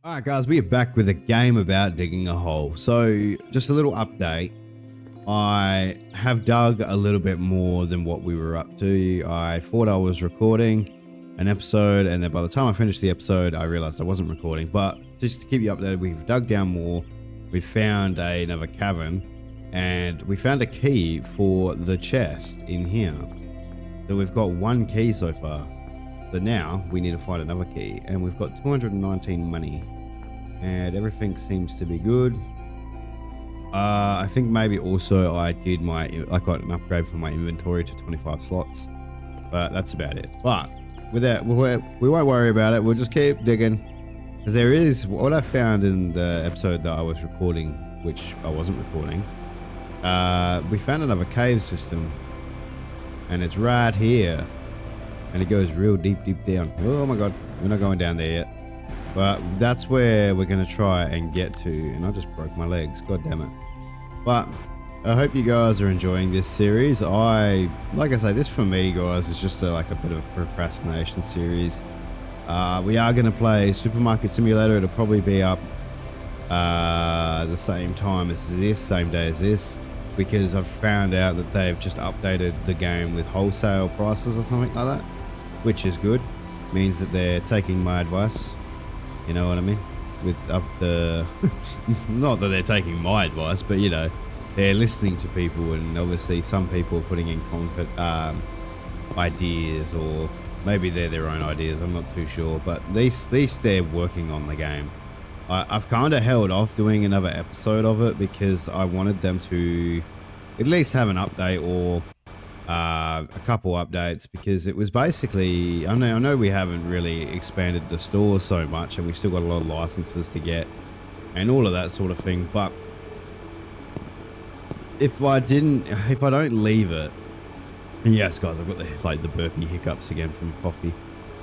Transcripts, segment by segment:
Alright guys, we are back with a game about digging a hole. So just a little update. I have dug a little bit more than what we were up to. I thought I was recording an episode, and then by the time I finished the episode I realized I wasn't recording. But just to keep you updated, we've dug down more. We found another cavern, and we found a key for the chest in here. So we've got one key so far. So now we need to find another key, and we've got 219 money. And everything seems to be good. I think maybe also I got an upgrade for my inventory to 25 slots, but that's about it. But with that, we won't worry about it. We'll just keep digging, because there is what I found in the episode that I was recording, which I wasn't recording. We found another cave system, and it's right here, and it goes real deep down. Oh my god, we're not going down there yet. But that's where we're going to try and get to, and I just broke my legs, god damn it. But I hope you guys are enjoying this series. Like I say, this for me guys is just like a bit of a procrastination series. We are going to play Supermarket Simulator. It'll probably be up the same time as this, same day as this, because I've found out that they've just updated the game with wholesale prices or something like that, which is good. Means that they're taking my advice. You know what I mean? With up the, not that they're taking my advice, but you know, they're listening to people, and obviously some people are putting in ideas, or maybe they're their own ideas. I'm not too sure, but at least they're working on the game. I've kind of held off doing another episode of it because I wanted them to at least have an update or a couple updates, because it was basically, I know we haven't really expanded the store so much, and we still got a lot of licenses to get and all of that sort of thing. But if I don't leave it, and yes guys, I've got the burpee hiccups again from coffee.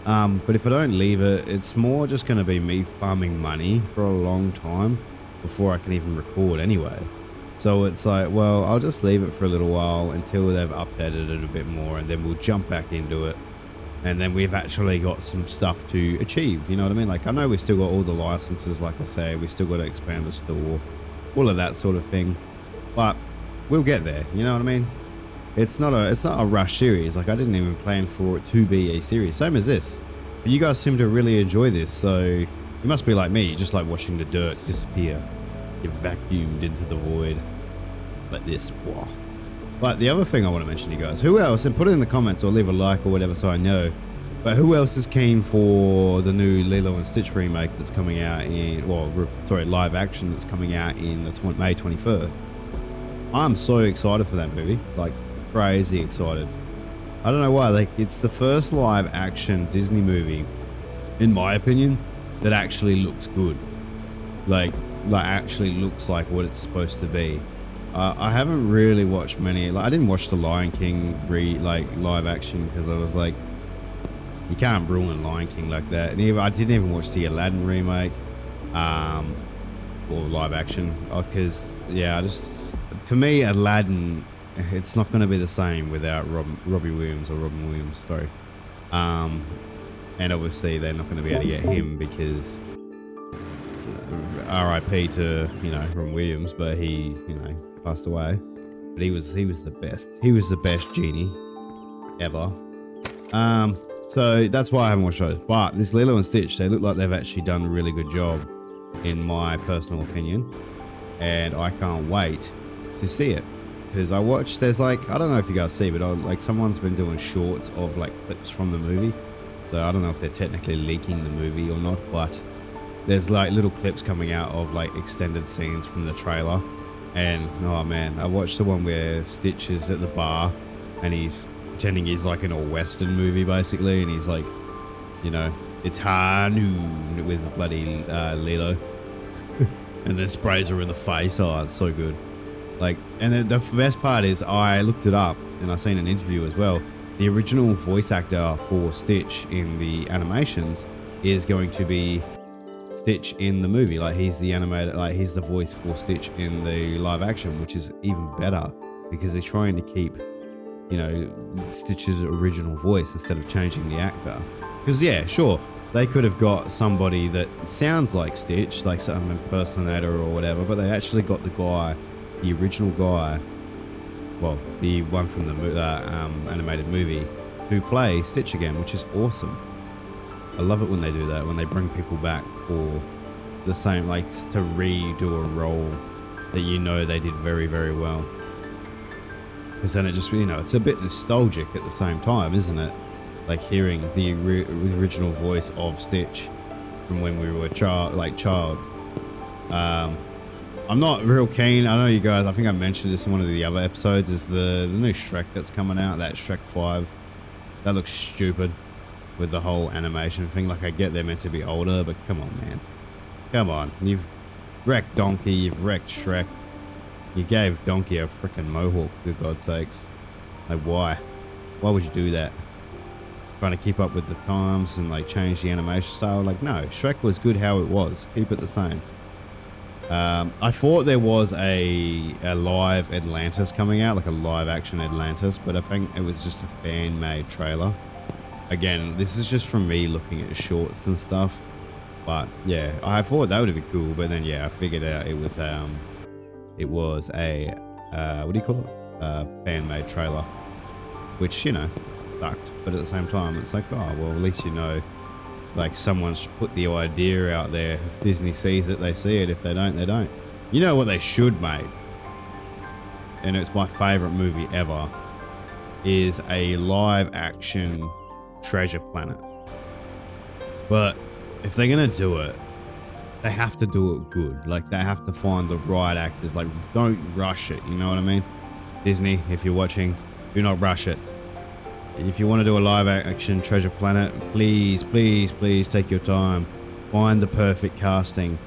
But if I don't leave it, it's more just going to be me farming money for a long time before I can even record anyway. So it's like, well, I'll just leave it for a little while until they've updated it a bit more, and then we'll jump back into it. And then we've actually got some stuff to achieve, you know what I mean? Like, I know we've still got all the licenses, like I say, we still got to expand the store, all of that sort of thing. But we'll get there, you know what I mean? It's not a rush series. Like, I didn't even plan for it to be a series, same as this. But you guys seem to really enjoy this, so you must be like me, you just like watching the dirt disappear. You're vacuumed into the void like this. Wow. But the other thing I want to mention to you guys, who else, and put it in the comments or leave a like or whatever so I know, but who else is keen for the new Lilo and Stitch remake that's coming out in, live action that's coming out in May 23rd. I'm so excited for that movie, like crazy excited. I don't know why, like it's the first live action Disney movie, in my opinion, that actually looks good. Like actually looks like what it's supposed to be. I haven't really watched many. Like, I didn't watch the Lion King live action because I was like, you can't ruin Lion King like that. And I didn't even watch the Aladdin remake, or live action, because for me Aladdin, it's not going to be the same without Robin Williams. Sorry. And obviously they're not going to be able to get him because R.I.P. to Robin Williams, but he passed away. But he was the best. He was the best genie ever. So that's why I haven't watched those. But this Lilo and Stitch, they look like they've actually done a really good job, in my personal opinion, and I can't wait to see it. Because there's like, I don't know if you guys see, but like someone's been doing shorts of like clips from the movie. So I don't know if they're technically leaking the movie or not, but there's like little clips coming out of like extended scenes from the trailer. And oh man, I watched the one where Stitch is at the bar and he's pretending he's like in a Western movie basically, and he's like, it's high noon with bloody Lilo, and then sprays her in the face. Oh, it's so good. Like, and then the best part is I looked it up and I seen an interview as well. The original voice actor for Stitch in the animations is going to be Stitch in the movie. Like, he's the animator, like he's the voice for Stitch in the live action, which is even better because they're trying to keep, Stitch's original voice instead of changing the actor. Because yeah, sure, They could have got somebody that sounds like Stitch, like some impersonator or whatever, but they actually got the guy, the original guy, well, the one from the animated movie, to play Stitch again, which is awesome. I love it when they do that, when they bring people back for the same, like to redo a role that you know they did very, very well. Because then it just, you know, it's a bit nostalgic at the same time, isn't it? Like hearing the original voice of Stitch from when we were child. I'm not real keen. I know you guys, I think I mentioned this in one of the other episodes, is the new Shrek that's coming out, that Shrek 5. That looks stupid with the whole animation thing. Like, I get they're meant to be older, but come on, man. Come on. You've wrecked Donkey, you've wrecked Shrek. You gave Donkey a freaking mohawk, for God's sakes. Like, why? Why would you do that? Trying to keep up with the times and, like, change the animation style? Like, no. Shrek was good how it was. Keep it the same. I thought there was a live Atlantis coming out, like a live action Atlantis, but I think it was just a fan-made trailer. Again, this is just from me looking at shorts and stuff. But yeah, I thought that would be cool, but then yeah, I figured out it was a what do you call it? Fan-made trailer, which, you know, sucked. But at the same time, it's like, oh well, at least you know. Like, someone's put the idea out there. If Disney sees it, they see it. If they don't, they don't. You know what they should make? And it's my favorite movie ever. Is a live action Treasure Planet. But if they're going to do it, they have to do it good. Like, they have to find the right actors. Like, don't rush it. You know what I mean? Disney, if you're watching, do not rush it. If you want to do a live action Treasure Planet, please, please, please take your time. Find the perfect casting.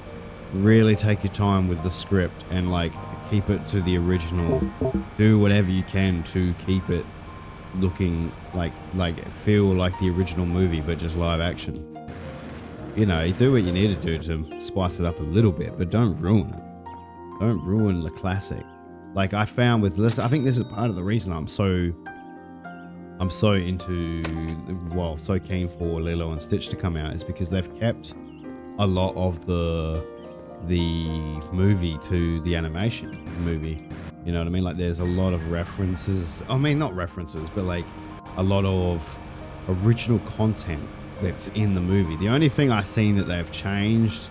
Really take your time with the script and, like, keep it to the original. Do whatever you can to keep it looking like feel like the original movie, but just live action. You know, do what you need to do to spice it up a little bit, but don't ruin it. Don't ruin the classic. Like I found with this, I think this is part of the reason I'm so into, well, so keen for Lilo and Stitch to come out, is because they've kept a lot of the movie to the animation movie. You know what I mean? Like, there's a lot of references. I mean, not references, but like a lot of original content that's in the movie. The only thing I've seen that they've changed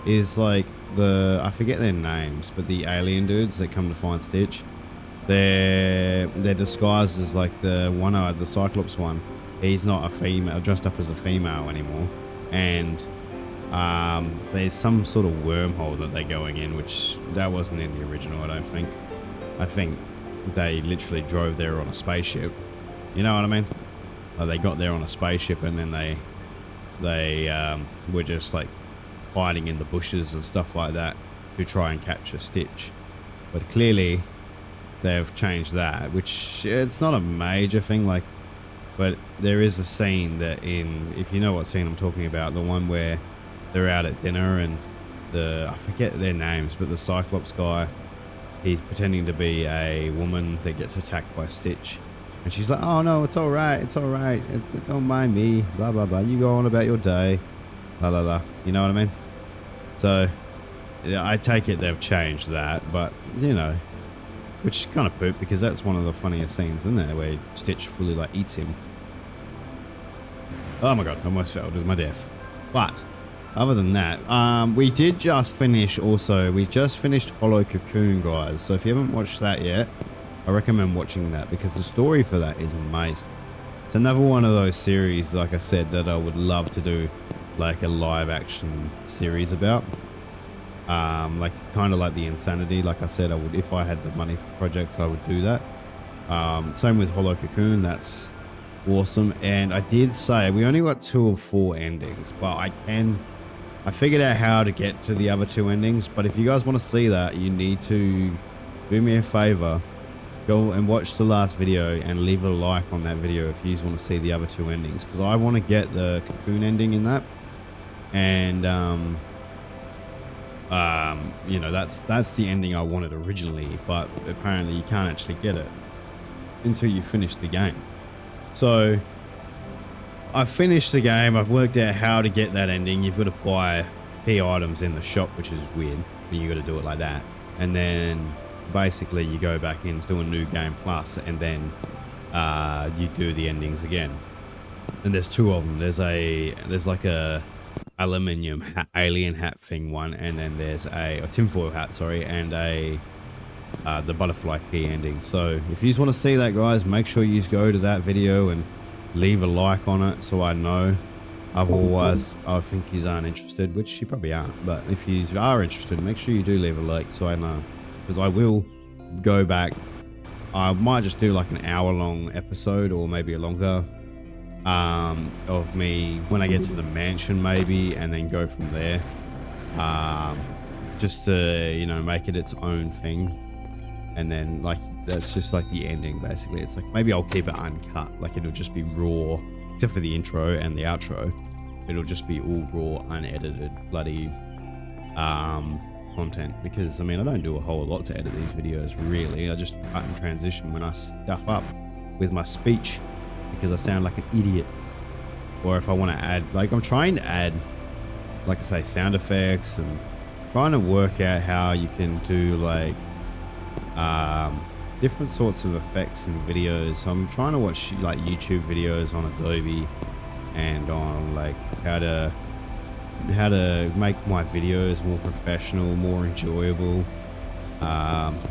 is like I forget their names, but the alien dudes that come to find Stitch. They're disguised as like the one-eyed, the Cyclops one. He's not a female, dressed up as a female anymore. And there's some sort of wormhole that they're going in, which that wasn't in the original, I don't think. I think they literally drove there on a spaceship. You know what I mean? They got there on a spaceship, and then they were just like hiding in the bushes and stuff like that to try and capture Stitch. But clearly they've changed that, which it's not a major thing, like, but there is a scene that if you know what scene I'm talking about, the one where they're out at dinner and I forget their names, but the Cyclops guy, he's pretending to be a woman that gets attacked by Stitch, and she's like, oh no, it's all right, don't mind me, blah blah blah, you go on about your day, blah blah blah. You know what I mean? So yeah, I take it they've changed that, but you know, which is kind of poop, because that's one of the funniest scenes in there, where Stitch fully like eats him. Oh my god, I almost fell to my death. But other than that, we just finished Hollow Cocoon, guys. So if you haven't watched that yet, I recommend watching that, because the story for that is amazing. It's another one of those series, like I said, that I would love to do like a live action series about. Like kind of like the Insanity. Like I said, I would, if I had the money for projects, I would do that. Same with Hollow Cocoon. That's awesome. And I did say we only got 2 of 4 endings, but I figured out how to get to the other 2 endings. But if you guys want to see that, you need to do me a favor, go and watch the last video and leave a like on that video if you want to see the other 2 endings, because I want to get the Cocoon ending in that. And you know, that's the ending I wanted originally, but apparently you can't actually get it until you finish the game. So I've finished the game. I've worked out how to get that ending. You've got to buy key items in the shop, which is weird, but you got to do it like that. And then basically you go back into a new game plus, and then you do the endings again. And there's two of them. There's like a aluminium hat, alien hat thing one, and then there's a tinfoil hat, sorry, and the butterfly key ending. So if you just want to see that, guys, make sure you go to that video and leave a like on it so I know. Otherwise, I think you aren't interested, which you probably aren't. But if you are interested, make sure you do leave a like so I know, because I will go back. I might just do like an hour-long episode, or maybe a longer, of me when I get to the mansion, maybe, and then go from there. Just to, you know, make it its own thing. And then, like, that's just like the ending, basically. It's like, maybe I'll keep it uncut. Like, it'll just be raw, except for the intro and the outro. It'll just be all raw, unedited, bloody content. Because, I mean, I don't do a whole lot to edit these videos, really. I just cut and transition when I stuff up with my speech, because I sound like an idiot. Or if I want to add, like, I'm trying to add, like I say, sound effects, and trying to work out how you can do, like, different sorts of effects in videos. So I'm trying to watch like YouTube videos on Adobe, and on like how to make my videos more professional, more enjoyable.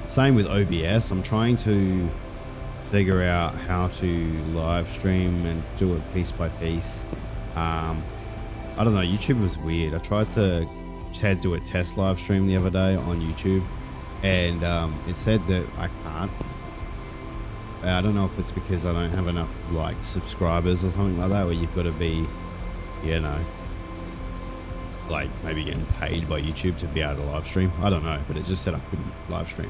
Same with OBS. I'm trying to figure out how to live stream and do it piece by piece. I don't know, YouTube was weird. I tried to do a test live stream the other day on YouTube, and it said that I can't. I don't know if it's because I don't have enough like subscribers or something like that, where you've got to be, you know, like maybe getting paid by YouTube to be able to live stream. I don't know, but it just said I couldn't live stream,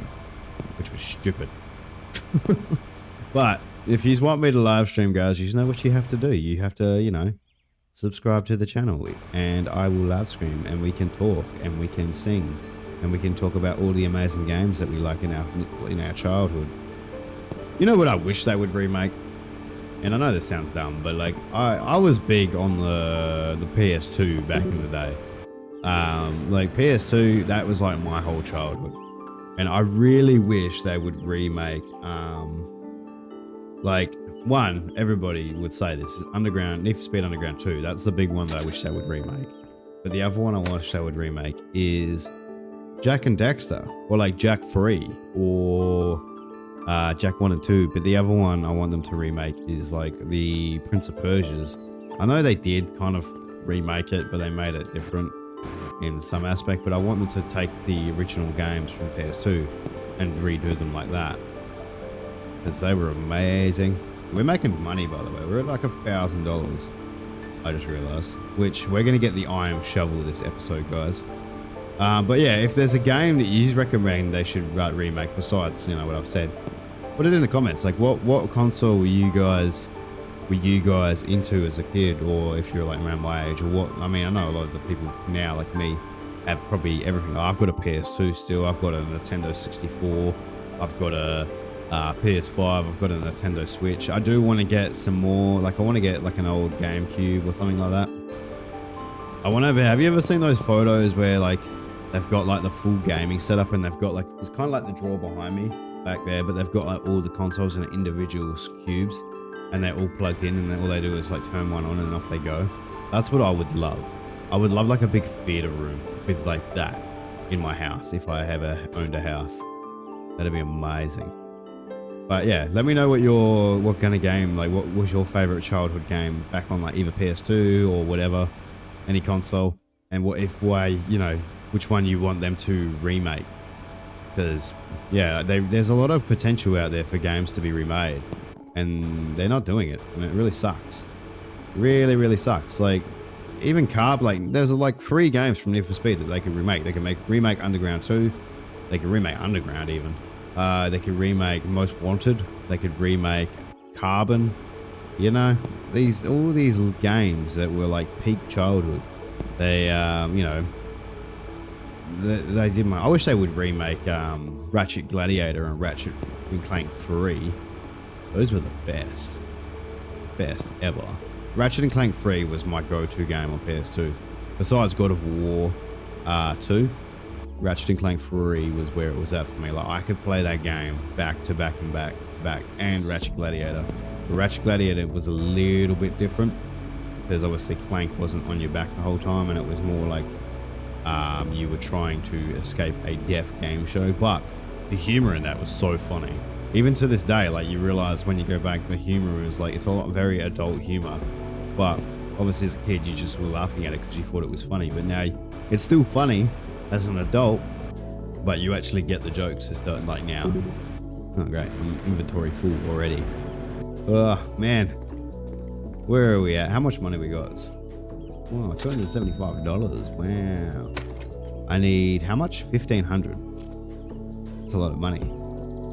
which was stupid. But if you want me to live stream, guys, you just know what you have to do. You have to, you know, subscribe to the channel, and I will live stream, and we can talk, and we can sing, and we can talk about all the amazing games that we like in our childhood. You know what I wish they would remake? And I know this sounds dumb, but like I was big on the PS2 back in the day. Like PS2, that was like my whole childhood. And I really wish they would remake, like, one, everybody would say this is Need for Speed Underground 2. That's the big one that I wish they would remake. But the other one I wish they would remake is Jak and Daxter, or like Jak 3, or Jak 1 and 2. But the other one I want them to remake is like the Prince of Persia's. I know they did kind of remake it, but they made it different in some aspect. But I want them to take the original games from PS2 and redo them like that, because they were amazing. We're making money, by the way. We're at like $1,000. I just realized, which we're going to get the iron shovel this episode, guys. But yeah, if there's a game that you recommend they should remake besides, you know, what I've said, put it in the comments. Like, what console were you guys into as a kid, or if you're like around my age, or what? I mean, I know a lot of the people now, like me, have probably everything. I've got a PS2 still. I've got a Nintendo 64. I've got a PS5. I've got a Nintendo Switch. I do want to get some more. Like, I want to get like an old GameCube or something like that. Have you ever seen those photos where like they've got like the full gaming setup, and they've got like, it's kind of like the drawer behind me back there, but they've got like all the consoles in individual cubes, and they're all plugged in, and then all they do is like turn one on and off they go. That's what I would love. I would love like a big theater room with like that in my house if I ever owned a house. That'd be amazing. But yeah, let me know what kind of game, like what was your favorite childhood game back on like either PS2 or whatever, any console, and which one you want them to remake. Because yeah, there's a lot of potential out there for games to be remade, and they're not doing it, and it really sucks. Really, really sucks. Like, even there's like 3 games from Need for Speed that they can remake. They can remake Underground 2. They can remake Underground even. They could remake Most Wanted. They could remake Carbon. You know, all these games that were like peak childhood. They, you know, they did. I wish they would remake Ratchet Gladiator and Ratchet and Clank 3. Those were the best ever. Ratchet and Clank 3 was my go-to game on PS2. Besides God of War 2, Ratchet and Clank 3 was where it was at for me. Like, I could play that game back to back and back to back, and Ratchet Gladiator. The Ratchet Gladiator was a little bit different because obviously Clank wasn't on your back the whole time, and it was more like you were trying to escape a deaf game show. But the humor in that was so funny. Even to this day, like, you realize when you go back, the humor is like, it's a lot very adult humor. But obviously as a kid, you just were laughing at it because you thought it was funny. But now it's still funny as an adult, but you actually get the jokes. It's like now. Oh, great. Inventory full already. Oh, man. Where are we at? How much money we got? Wow, $275. Wow. I need how much? 1,500. That's a lot of money.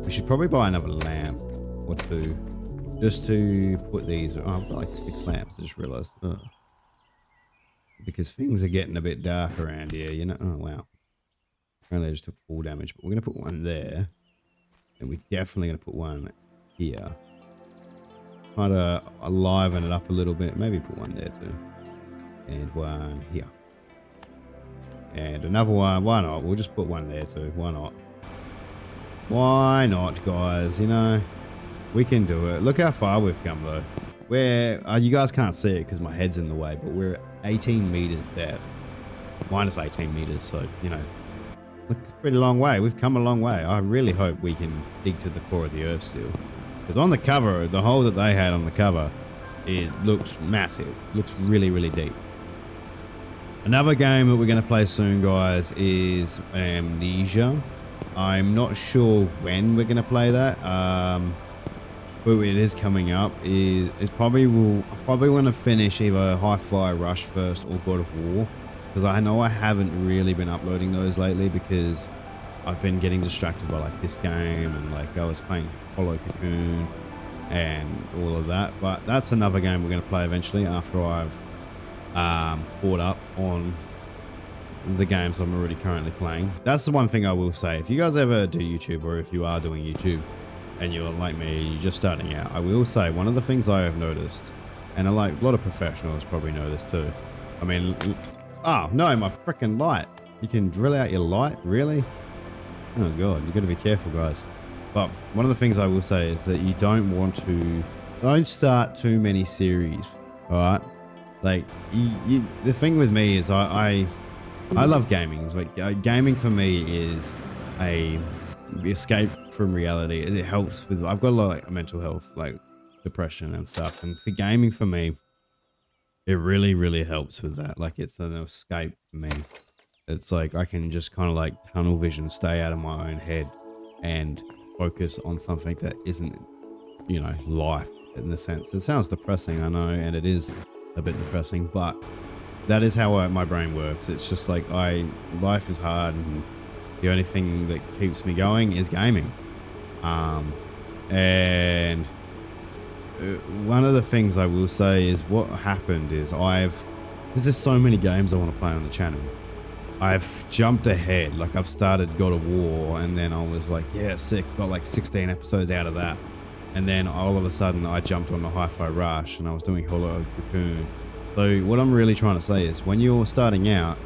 We should probably buy another lamp or two just to put these. Oh, I've got like 6 lamps. I just realized. Oh. Because things are getting a bit dark around here, you know. Oh, wow. Apparently I just took full damage, but we're going to put one there. And we're definitely going to put one here. Try to liven it up a little bit. Maybe put one there too. And one here. And another one. Why not? We'll just put one there too. Why not? Why not, guys? You know, we can do it. Look how far we've come, though. We're, you guys can't see it because my head's in the way, but we're 18 meters there. Minus 18 meters, so, you know, look, it's a pretty long way. We've come a long way. I really hope we can dig to the core of the Earth still. Because on the cover, the hole that they had on the cover, it looks massive. Looks really, really deep. Another game that we're going to play soon, guys, is Amnesia. I'm not sure when we're going to play that. But it is coming up. I probably want to finish either Hi-Fi Rush first or God of War. Because I know I haven't really been uploading those lately because I've been getting distracted by like this game and like I was playing Hollow Cocoon and all of that. But that's another game we're going to play eventually after I've caught up on the games I'm already currently playing. That's the one thing I will say. If you guys ever do YouTube, or if you are doing YouTube and you're like me, you're just starting out, I will say one of the things I have noticed, and a lot of professionals probably know this too. I mean, oh no, my freaking light. You can drill out your light? Really? Oh god, you got to be careful, guys. But one of the things I will say is that you don't start too many series, all right? Like, the thing with me is I love gaming. Like, gaming for me is a escape from reality. It helps with, I've got a lot of like mental health, like depression and stuff. And for gaming for me, it really, really helps with that. Like, it's an escape for me. It's like I can just kind of like tunnel vision, stay out of my own head and focus on something that isn't, you know, life in the sense. It sounds depressing, I know, and it is a bit depressing, but that is how my brain works. It's just like life is hard and the only thing that keeps me going is gaming. And one of the things I will say is what happened is because there's so many games I want to play on the channel. I've jumped ahead. Like, I've started God of War and then I was like, yeah, sick. Got like 16 episodes out of that. And then all of a sudden I jumped on the Hi-Fi Rush and I was doing Hollow Cocoon. So what I'm really trying to say is when you're starting out,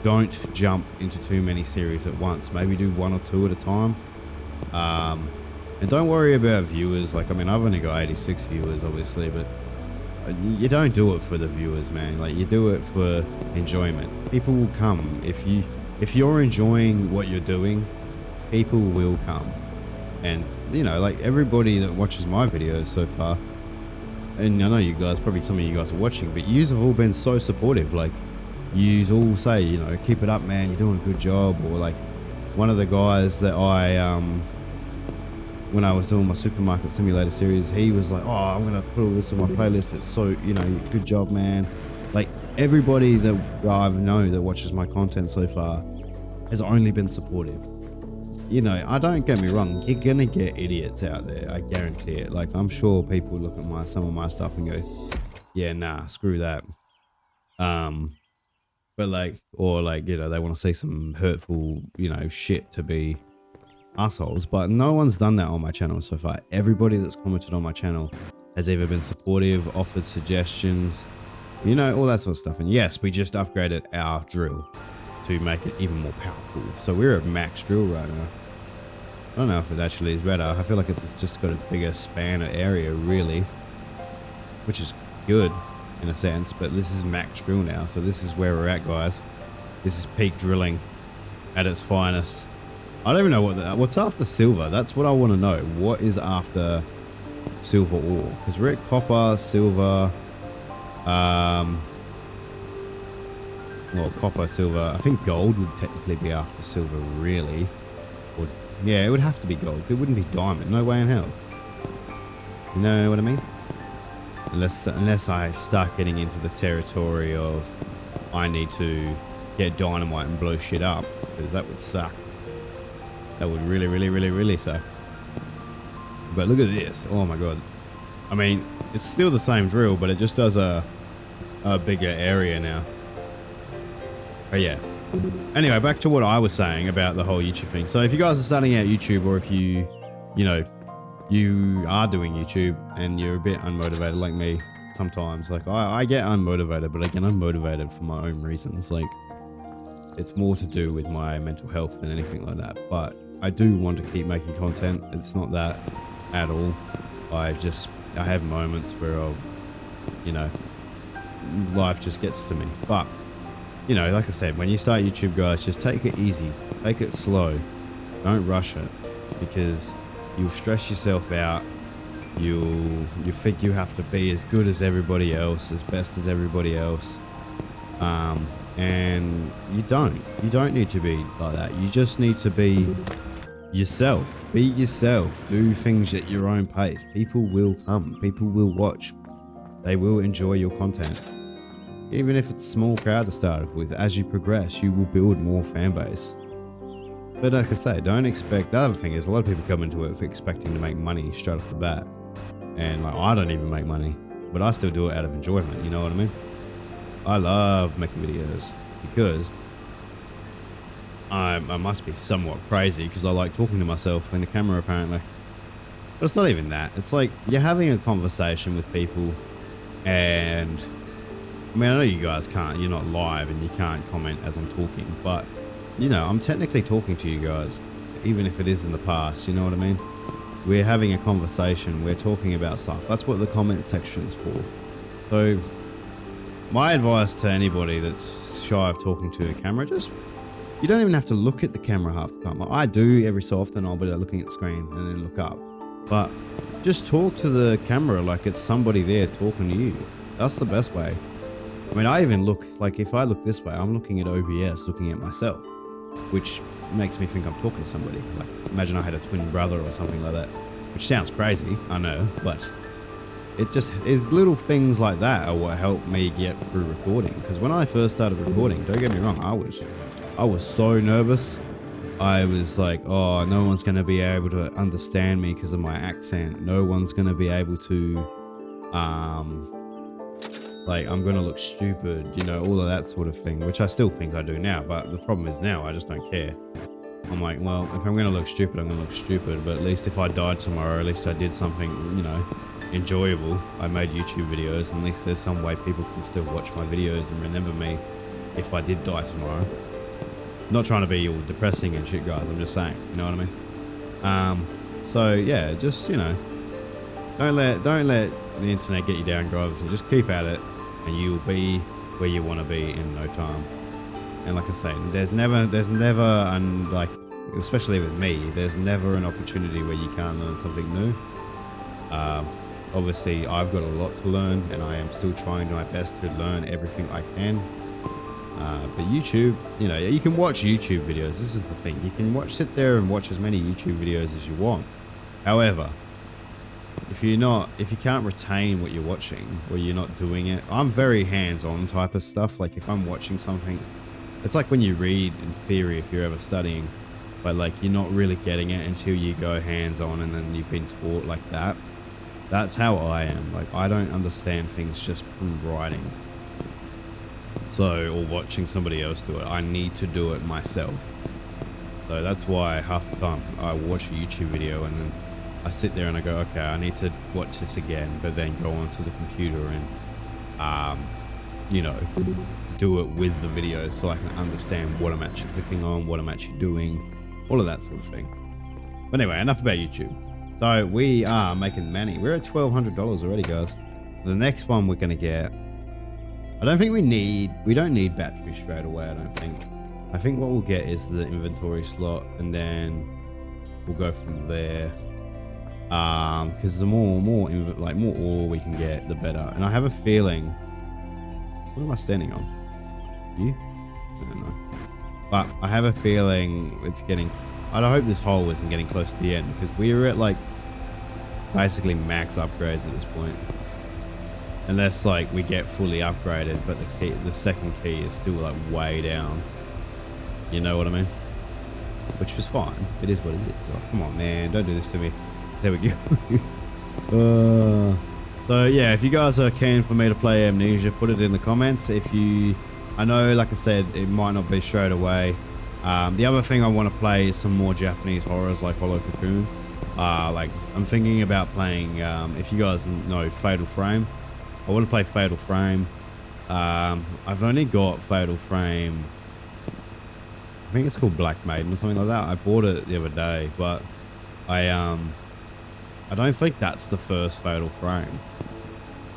don't jump into too many series at once. Maybe do 1 or 2 at a time. And don't worry about viewers. Like, I mean, I've only got 86 viewers, obviously, but you don't do it for the viewers, man. Like, you do it for enjoyment. People will come. If you're enjoying what you're doing, people will come. And, you know, like everybody that watches my videos so far, and I know you guys, probably some of you guys are watching, but yous have all been so supportive. Like, yous all say, you know, keep it up, man, you're doing a good job. Or like one of the guys that when I was doing my Supermarket Simulator series, he was like, oh, I'm going to put all this on my playlist. It's so, you know, good job, man. Like, everybody that I know that watches my content so far has only been supportive. You know, I don't get me wrong, you're going to get idiots out there. I guarantee it. Like, I'm sure people look at some of my stuff and go, yeah, nah, screw that. But like, or like, you know, they want to say some hurtful, you know, shit to be assholes, but no one's done that on my channel so far. Everybody that's commented on my channel has either been supportive, offered suggestions, you know, all that sort of stuff. And yes, we just upgraded our drill to make it even more powerful. So we're at max drill right now. I don't know if it actually is better. I feel like it's just got a bigger span of area, really, which is good in a sense, but this is max drill now. So this is where we're at, guys. This is peak drilling at its finest. I don't even know what's after silver. That's what I want to know. What is after silver ore? Because we're at copper, silver, well, copper, silver. I think gold would technically be after silver, really. Or, yeah, it would have to be gold. It wouldn't be diamond. No way in hell. You know what I mean? Unless I start getting into the territory of I need to get dynamite and blow shit up, because that would suck. That would really, really, really, really suck. But look at this. Oh my god. I mean, it's still the same drill, but it just does a bigger area now. But yeah. Anyway, back to what I was saying about the whole YouTube thing. So if you guys are starting out YouTube, or if you know, you are doing YouTube and you're a bit unmotivated like me sometimes, like I get unmotivated, but I get unmotivated for my own reasons. Like, it's more to do with my mental health than anything like that. But I do want to keep making content. It's not that at all. I have moments where I'll, you know, life just gets to me. But, you know, like I said, when you start YouTube, guys, just take it easy. Take it slow. Don't rush it, because you'll stress yourself out. You think you have to be as good as everybody else, as best as everybody else. And you don't need to be like that. You just need to be yourself. Be yourself. Do things at your own pace. People will come. People will watch. They will enjoy your content. Even if it's a small crowd to start with, as you progress, you will build more fan base. But like I say, don't expect, the other thing is a lot of people come into it expecting to make money straight off the bat. And like, I don't even make money, but I still do it out of enjoyment, you know what I mean? I love making videos because I must be somewhat crazy, because I like talking to myself in the camera apparently. But it's not even that. It's like you're having a conversation with people, and I mean, I know you guys can't, you're not live and you can't comment as I'm talking, but you know, I'm technically talking to you guys, even if it is in the past, you know what I mean? We're having a conversation, we're talking about stuff. That's what the comment section is for. So my advice to anybody that's shy of talking to a camera, just, you don't even have to look at the camera half the time. I do every so often, I'll be looking at the screen and then look up. But just talk to the camera like it's somebody there talking to you. That's the best way. I mean, I even look, like if I look this way, I'm looking at OBS, looking at myself, which makes me think I'm talking to somebody. Like, imagine I had a twin brother or something like that, which sounds crazy, I know, but it's little things like that are what helped me get through recording. Because when I first started recording, don't get me wrong, I was so nervous. I was like, oh, no one's going to be able to understand me because of my accent. No one's going to be able to, like, I'm going to look stupid, you know, all of that sort of thing, which I still think I do now. But the problem is now I just don't care. I'm like, well, if I'm going to look stupid, I'm going to look stupid. But at least if I died tomorrow, at least I did something, you know, enjoyable. I made YouTube videos, and at least there's some way people can still watch my videos and remember me if I did die tomorrow. Not trying to be all depressing and shit, guys. I'm just saying, you know what I mean? So yeah, just, you know, don't let the internet get you down, guys. And just keep at it, and you'll be where you want to be in no time. And like I say, there's never, and like, especially with me, there's never an opportunity where you can't learn something new. Obviously, I've got a lot to learn, and I am still trying my best to learn everything I can. But YouTube, you know, you can watch YouTube videos. This is the thing. You can sit there and watch as many YouTube videos as you want. However, if you can't retain what you're watching, or you're not doing it, I'm very hands-on type of stuff. Like if I'm watching something, it's like when you read in theory, if you're ever studying, but like you're not really getting it until you go hands-on, and then you've been taught like that. That's how I am. Like, I don't understand things just from writing. So, or watching somebody else do it. I need to do it myself. So that's why half the time I watch a YouTube video and then I sit there and I go, okay, I need to watch this again, but then go onto the computer and, you know, do it with the video so I can understand what I'm actually clicking on, what I'm actually doing, all of that sort of thing. But anyway, enough about YouTube. So we are making money. We're at $1,200 already, guys. The next one we're going to get, I don't think we don't need battery straight away, I don't think. I think what we'll get is the inventory slot, and then we'll go from there. Because the more ore we can get, the better. And I have a feeling, what am I standing on? You? I don't know. But I have a feeling it's getting, I hope this hole isn't getting close to the end, because we're at like basically max upgrades at this point. Unless like we get fully upgraded, but the second key is still like way down. You know what I mean? Which was fine. It is what it is. Oh, come on, man. Don't do this to me. There we go. So yeah, if you guys are keen for me to play Amnesia, put it in the comments. I know, like I said, it might not be straight away. The other thing I want to play is some more Japanese horrors like Hollow Cocoon. Like I'm thinking about playing, if you guys know Fatal Frame, I want to play Fatal Frame. I've only got Fatal Frame, I think it's called Black Maiden or something like that. I bought it the other day, but I don't think that's the first Fatal Frame.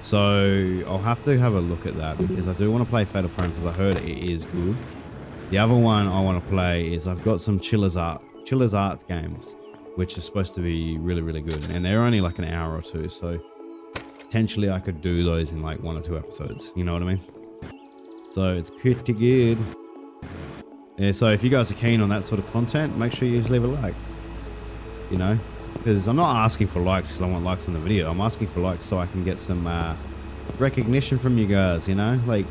So I'll have to have a look at that, because I do want to play Fatal Frame because I heard it is good. The other one I want to play is I've got some Chiller's Art games, which are supposed to be really, really good. And they're only like an hour or two. So potentially I could do those in like 1 or 2 episodes. You know what I mean? So it's pretty good. Yeah, so if you guys are keen on that sort of content, make sure you just leave a like. You know? Because I'm not asking for likes because I want likes on the video. I'm asking for likes so I can get some recognition from you guys, you know? Like,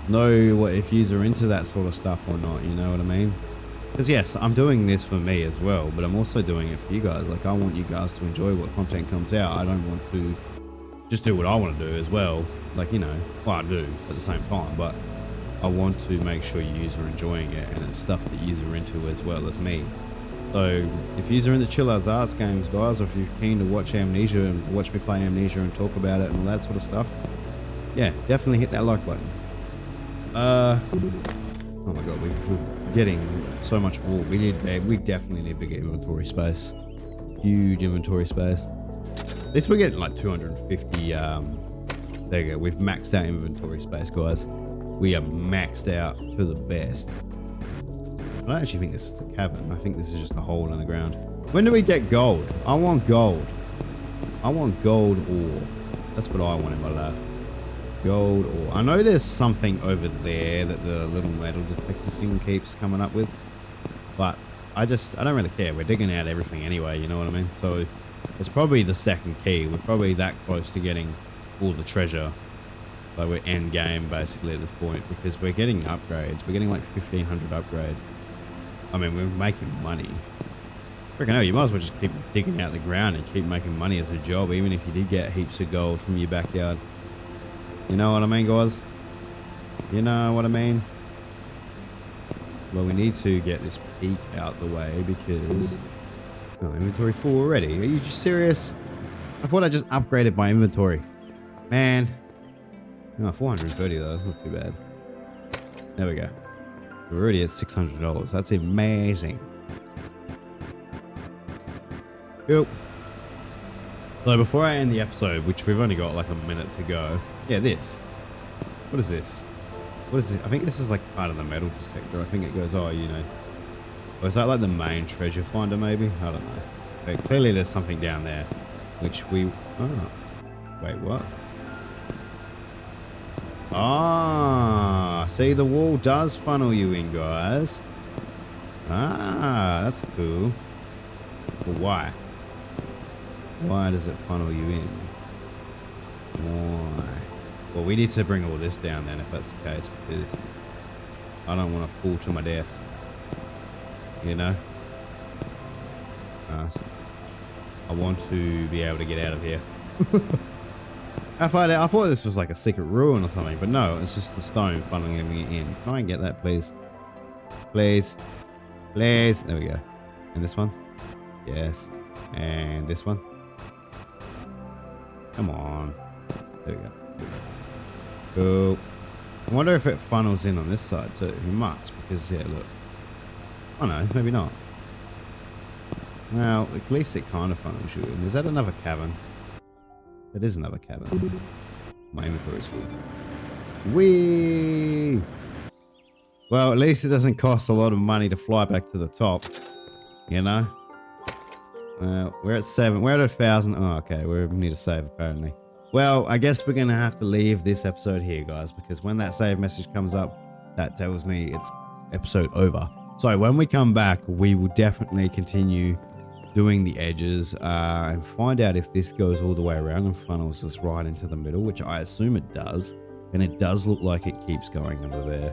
know what if yous are into that sort of stuff or not, you know what I mean? Because yes, I'm doing this for me as well, but I'm also doing it for you guys. Like, I want you guys to enjoy what content comes out. I don't want to just do what I want to do as well. Like, you know, well, I do at the same time, but I want to make sure yous are enjoying it, and it's stuff that yous are into as well as me. So if yous are in the Chiller's Arts games, guys, or if you're keen to watch Amnesia and watch me play Amnesia and talk about it and all that sort of stuff, yeah, definitely hit that like button. Oh my god, we're getting so much ore. We definitely need bigger inventory space. Huge inventory space. At least we're getting like 250. There you go. We've maxed out inventory space, guys. We are maxed out to the best. I don't actually think this is a cavern. I think this is just a hole in the ground. When do we get gold? I want gold. I want gold ore. That's what I want in my life. Gold ore. I know there's something over there that the little metal detector thing keeps coming up with, but I don't really care. We're digging out everything anyway, you know what I mean? So it's probably the second key. We're probably that close to getting all the treasure. Like we're end game basically at this point, because we're getting upgrades. We're getting like 1,500 upgrade. I mean, we're making money. I reckon, you might as well just keep digging out the ground and keep making money as a job, even if you did get heaps of gold from your backyard. You know what I mean, guys? You know what I mean? Well, we need to get this peak out the way because... Oh, inventory full already. Are you just serious? I thought I just upgraded my inventory. Man. Oh, 430 though. That's not too bad. There we go. We're already at $600. That's amazing. Cool. So before I end the episode, which we've only got like a minute to go. Yeah, this. What is this? What is it? I think this is like part of the metal detector. I think it goes, oh, you know. Or is that like the main treasure finder maybe? I don't know. But clearly there's something down there. Which we... Oh. Wait, what? Ah, see, the wall does funnel you in, guys. Ah, that's cool. But why? Why does it funnel you in? Why? Well, we need to bring all this down then, if that's the case, because I don't want to fall to my death. You know? I want to be able to get out of here. I thought this was like a secret ruin or something, but no, it's just the stone funneling me in. Can I get that, please? Please. Please. There we go. And this one? Yes. And this one? Come on. There we go. Cool. I wonder if it funnels in on this side too. It must, because, yeah, look. Oh no, maybe not. Well, at least it kind of funnels you in. Is that another cabin? It is another cabin. My inventory's full. Whee! Well, at least it doesn't cost a lot of money to fly back to the top. You know? We're at 7. We're at 1,000. Oh, okay. We need to save, apparently. Well, I guess we're going to have to leave this episode here, guys, because when that save message comes up, that tells me it's episode over. So when we come back, we will definitely continue doing the edges and find out if this goes all the way around and funnels us right into the middle, which I assume it does. And it does look like it keeps going under there,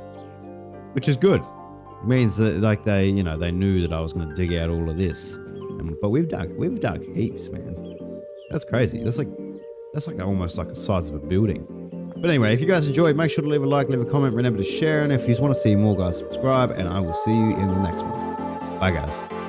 which is good. It means that, like, they knew that I was going to dig out all of this. But we've dug heaps, man. That's crazy. That's like almost like the size of a building. But anyway, if you guys enjoyed, make sure to leave a like, leave a comment, remember to share, and if you want to see more, guys, subscribe, and I will see you in the next one. Bye, guys.